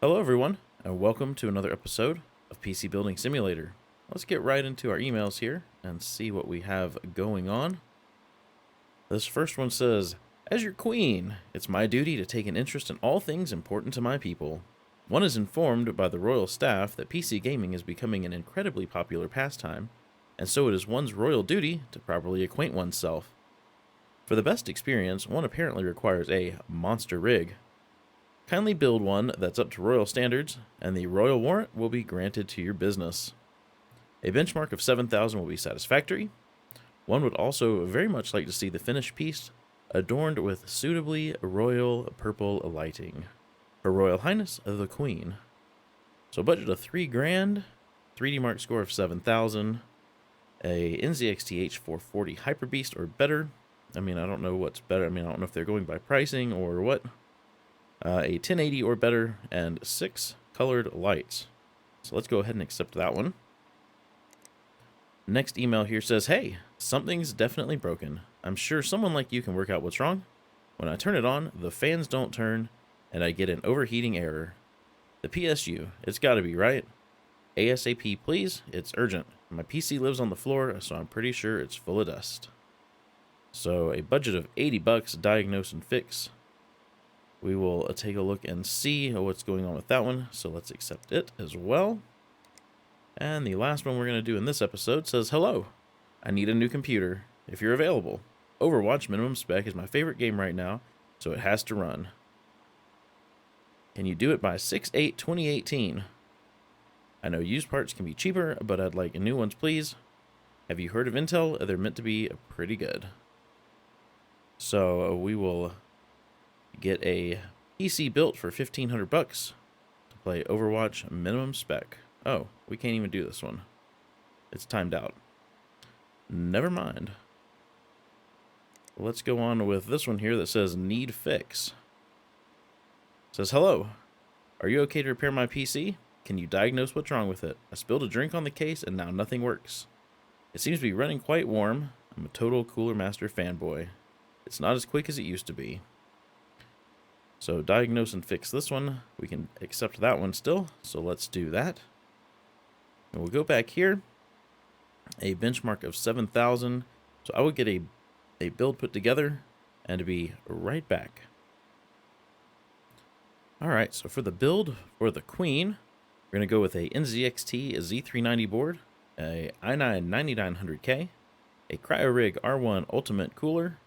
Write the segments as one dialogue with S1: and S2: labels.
S1: Hello, everyone, and welcome to another episode of PC Building Simulator. Let's get right into our emails here and see what we have going on. This first one says, "As your queen, it's my duty to take an interest in all things important to my people. One is informed by the royal staff that PC gaming is becoming an incredibly popular pastime, and so it is one's royal duty to properly acquaint oneself. For the best experience, one apparently requires a monster rig. Kindly build one that's up to royal standards, and the royal warrant will be granted to your business. A benchmark of 7,000 will be satisfactory. One would also very much like to see the finished piece adorned with suitably royal purple lighting. Her Royal Highness the Queen." So a budget of 3 grand, 3D Mark score of 7,000, a NZXT H440 Hyper Beast or better. I don't know what's better. I don't know if they're going by pricing or what. A 1080 or better, and 6 colored lights. So let's go ahead and accept that one. Next email here says, "Hey, something's definitely broken. I'm sure someone like you can work out what's wrong. When I turn it on, the fans don't turn, and I get an overheating error. The PSU, it's gotta be, right? ASAP, please. It's urgent. My PC lives on the floor, so I'm pretty sure it's full of dust." So a budget of $80, diagnose and fix. We will take a look and see what's going on with that one, so let's accept it as well. And the last one we're going to do in this episode says, "Hello, I need a new computer, if you're available. Overwatch minimum spec is my favorite game right now, so it has to run. Can you do it by 6/8/2018? I know used parts can be cheaper, but I'd like new ones, please. Have you heard of Intel? They're meant to be pretty good." So we will get a PC built for $1,500 to play Overwatch minimum spec. Oh, we can't even do this one. It's timed out. Never mind. Let's go on with this one here that says need fix. It says, "Hello, are you okay to repair my PC? Can you diagnose what's wrong with it? I spilled a drink on the case and now nothing works. It seems to be running quite warm. I'm a total Cooler Master fanboy. It's not as quick as it used to be." So diagnose and fix this one. We can accept that one still. So let's do that. And we'll go back here. A benchmark of 7,000. So I will get a build put together and be right back. Alright, so for the build for the Queen, we're going to go with a NZXT Z390 board, a i9 9900K, a CryoRig R1 Ultimate Cooler,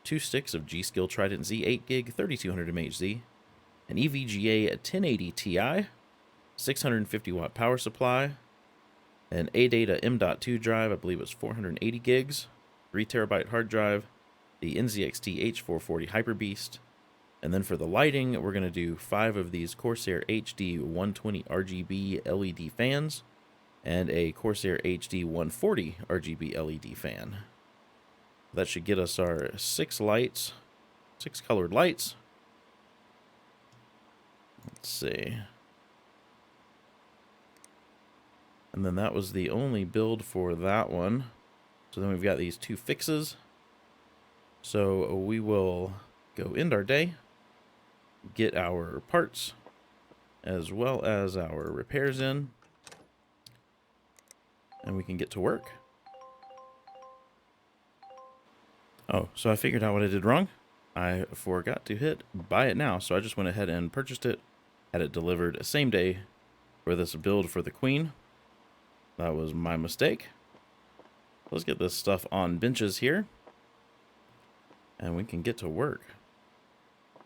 S1: 2 sticks of G-Skill Trident Z 8GB 3200 mHz, an EVGA 1080 Ti, 650 watt power supply, an ADATA M.2 drive, I believe it's 480 gigs, 3 terabyte hard drive, the NZXT H440 Hyper Beast, and then for the lighting, we're going to do 5 of these Corsair HD 120 RGB LED fans, and a Corsair HD 140 RGB LED fan. That should get us our 6 lights, 6 colored lights. Let's see. And then that was the only build for that one. So then we've got these 2 fixes. So we will go end our day, get our parts, as well as our repairs in, and we can get to work. Oh, so I figured out what I did wrong. I forgot to hit buy it now, so I just went ahead and purchased it, had it delivered same day for this build for the Queen. That was my mistake. Let's get this stuff on benches here, and we can get to work.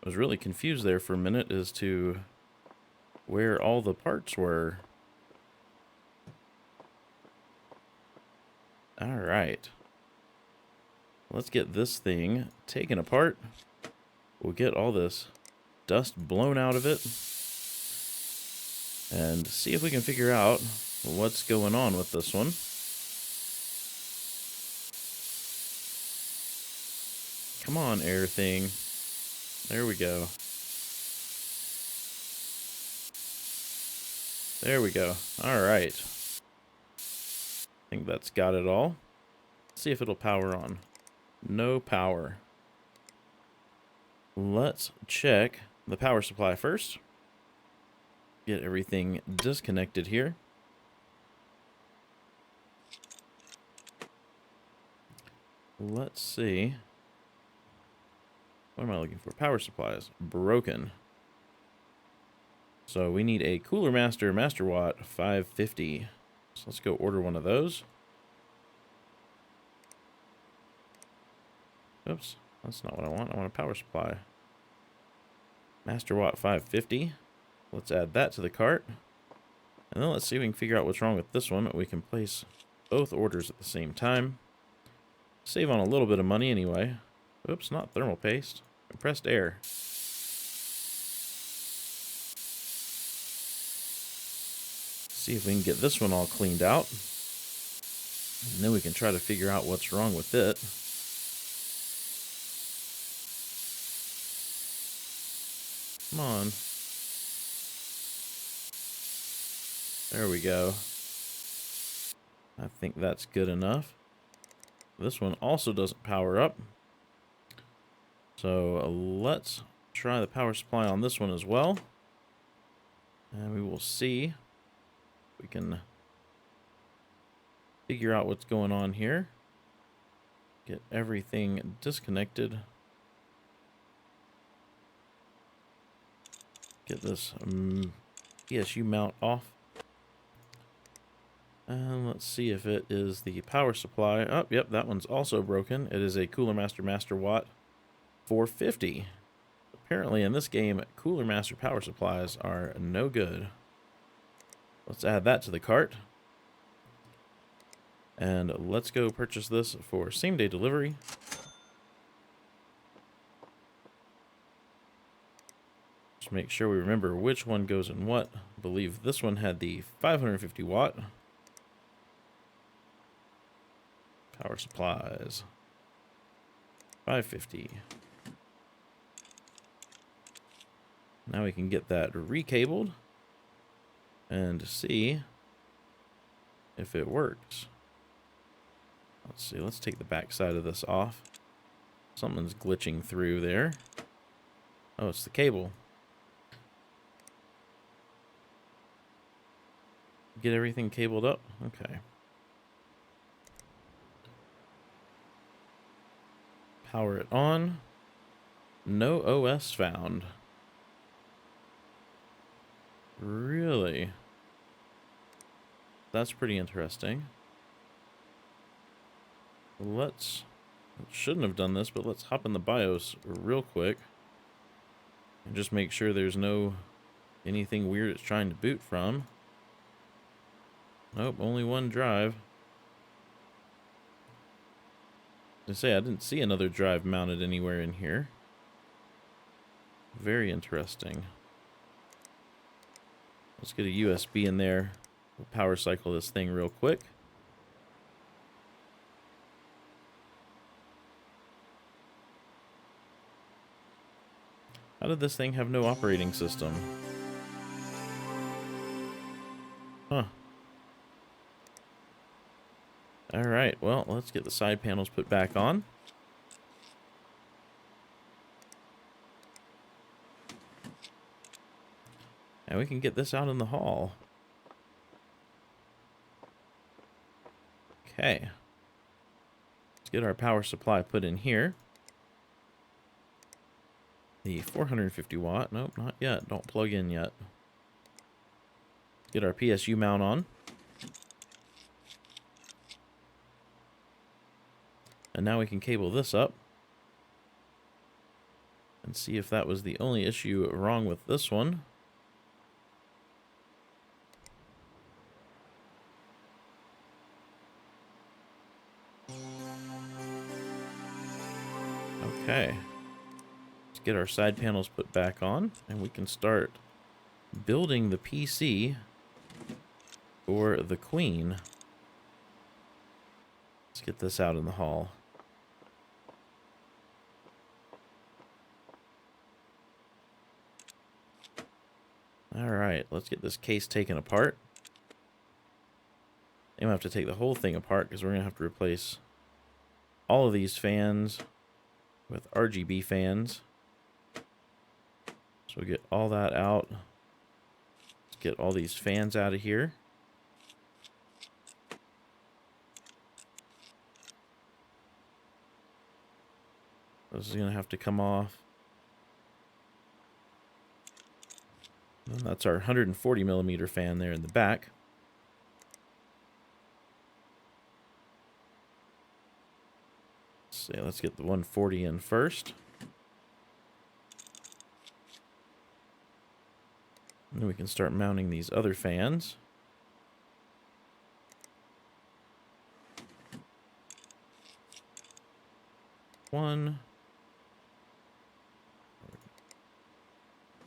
S1: I was really confused there for a minute as to where all the parts were. All right. Let's get this thing taken apart. We'll get all this dust blown out of it and see if we can figure out what's going on with this one. Come on, air thing. There we go. There we go. All right. I think that's got it all. Let's see if it'll power on. No power. Let's check the power supply first. Get everything disconnected here. Let's see. What am I looking for? Power supplies. Broken. So we need a Cooler Master Master Watt 550. So let's go order one of those. Oops, that's not what I want. I want a power supply. Master Watt 550. Let's add that to the cart. And then let's see if we can figure out what's wrong with this one. We can place both orders at the same time. Save on a little bit of money anyway. Oops, not thermal paste. Compressed air. See if we can get this one all cleaned out. And then we can try to figure out what's wrong with it. Come on. There we go. I think that's good enough. This one also doesn't power up. So let's try the power supply on this one as well. And we will see if we can figure out what's going on here. Get everything disconnected. Get this PSU mount off. And let's see if it is the power supply. Oh, yep, that one's also broken. It is a Cooler Master Master Watt 450. Apparently in this game, Cooler Master power supplies are no good. Let's add that to the cart. And let's go purchase this for same-day delivery. Just make sure we remember which one goes in what. I believe this one had the 550 watt. Power supplies. 550. Now we can get that recabled and see if it works. Let's see, let's take the back side of this off. Something's glitching through there. Oh, it's the cable. Get everything cabled up? Okay. Power it on. No OS found. Really? That's pretty interesting. Let's... shouldn't have done this, but let's hop in the BIOS real quick. And just make sure there's no... anything weird it's trying to boot from. Nope, only one drive. I didn't see another drive mounted anywhere in here. Very interesting. Let's get a USB in there. We'll power cycle this thing real quick. How did this thing have no operating system? Huh. Alright, well, let's get the side panels put back on. And we can get this out in the hall. Okay. Let's get our power supply put in here. The 450 watt. Nope, not yet. Don't plug in yet. Get our PSU mount on. And now we can cable this up. And see if that was the only issue wrong with this one. Okay. Let's get our side panels put back on, and we can start building the PC for the Queen. Let's get this out in the hall. Alright, let's get this case taken apart. I'm going to have to take the whole thing apart because we're going to have to replace all of these fans with RGB fans. So we get all that out. Let's get all these fans out of here. This is going to have to come off. And that's our 140 millimeter fan there in the back. So let's get the 140 in first. And then we can start mounting these other fans. One,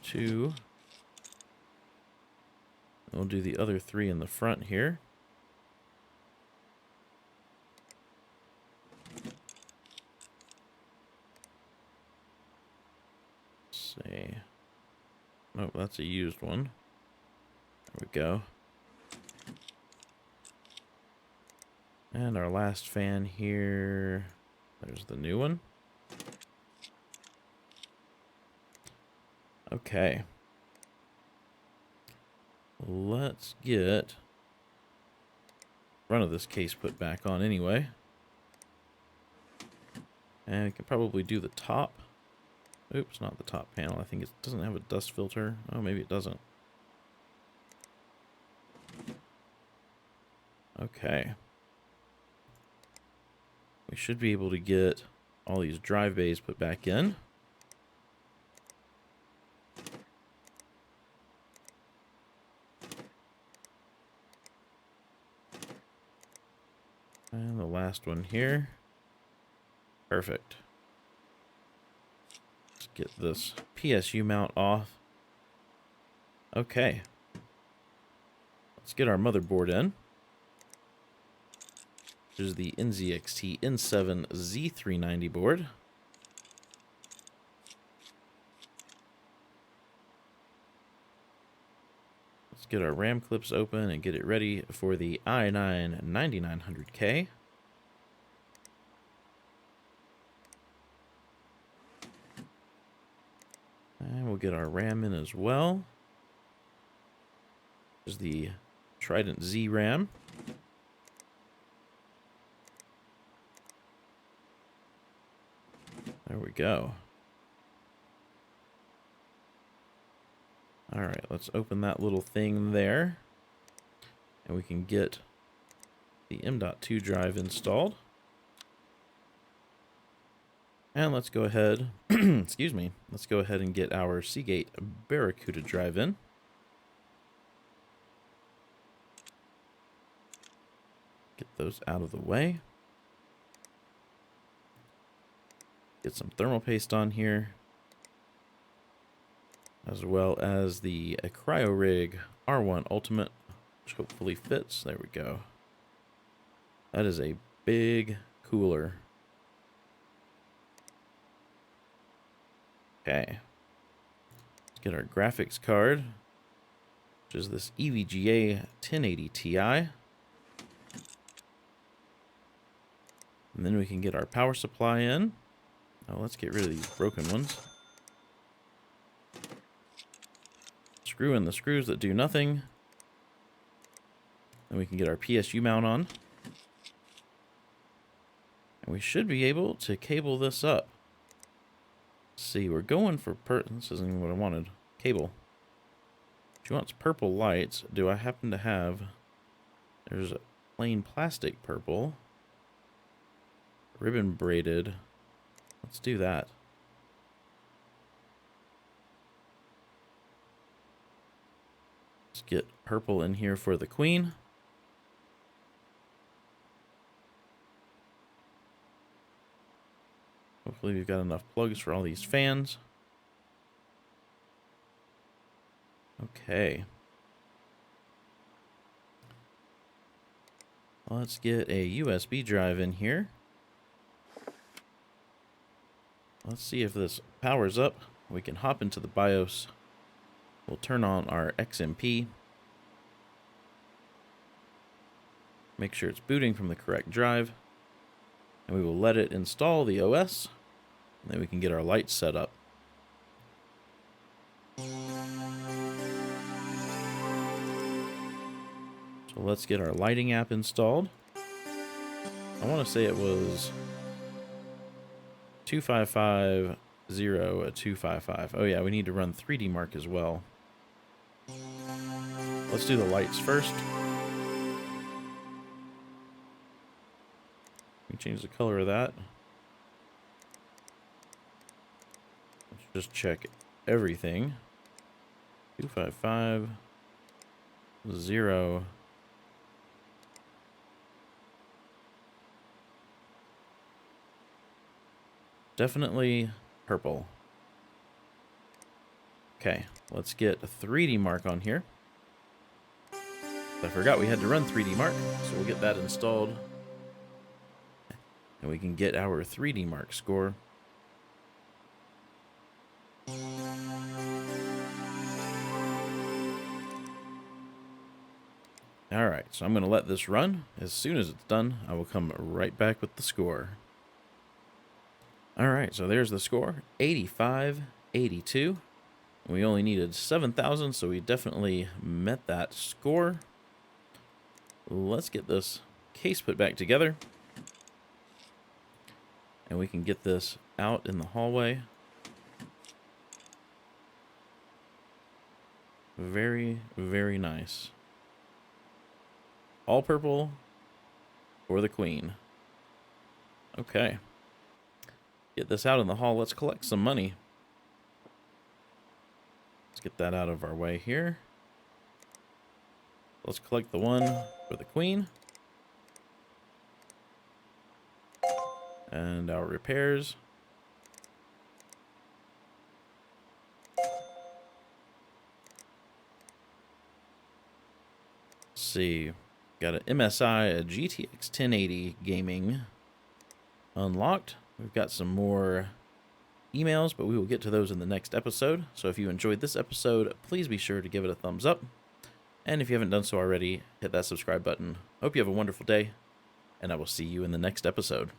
S1: two. We'll do the other three in the front here. Say, oh, that's a used one. There we go. And our last fan here. There's the new one. Okay. Let's get front of this case put back on anyway. And we can probably do the top. Oops, not the top panel. I think it doesn't have a dust filter. Oh, maybe it doesn't. Okay. We should be able to get all these drive bays put back in. And the last one here. Perfect. Let's get this PSU mount off. Okay. Let's get our motherboard in. This is the NZXT N7 Z390 board. Let's get our RAM clips open and get it ready for the i9 9900K. And we'll get our RAM in as well. This is the Trident Z RAM. There we go. All right, let's open that little thing there. And we can get the M.2 drive installed. And let's go ahead, excuse me, let's go ahead and get our Seagate Barracuda drive in. Get those out of the way. Get some thermal paste on here, as well as the CryoRig R1 Ultimate, which hopefully fits. There we go. That is a big cooler. Okay. Let's get our graphics card, which is this EVGA 1080 Ti. And then we can get our power supply in. Oh, let's get rid of these broken ones. Screw in the screws that do nothing. Then we can get our PSU mount on. And we should be able to cable this up. Let's see, we're going for this isn't even what I wanted. Cable. She wants purple lights. Do I happen to have... There's a plain plastic purple. Ribbon braided. Let's do that. Let's get purple in here for the queen. Hopefully we've got enough plugs for all these fans. Okay. Let's get a USB drive in here. Let's see if this powers up. We can hop into the BIOS. We'll turn on our XMP. Make sure it's booting from the correct drive. And we will let it install the OS. And then we can get our lights set up. So let's get our lighting app installed. I want to say it was 2550 Oh yeah, we need to run 3D Mark as well. Let's do the lights first. We change the color of that. Let's just check everything. 2550. Definitely purple. Okay, let's get a 3D Mark on here. I forgot we had to run 3D Mark, so we'll get that installed. And we can get our 3D Mark score. Alright, so I'm going to let this run. As soon as it's done, I will come right back with the score. Alright, so there's the score. 8582. We only needed 7,000, so we definitely met that score. Let's get this case put back together. And we can get this out in the hallway. Very, very nice. All purple for the queen. Okay. Get this out in the hall. Let's collect some money. Let's get that out of our way here. Let's collect the one for the queen. And our repairs. Let's see. Got an MSI, a GTX 1080 gaming unlocked. We've got some more emails, but we will get to those in the next episode. So if you enjoyed this episode, please be sure to give it a thumbs up. And if you haven't done so already, hit that subscribe button. Hope you have a wonderful day, and I will see you in the next episode.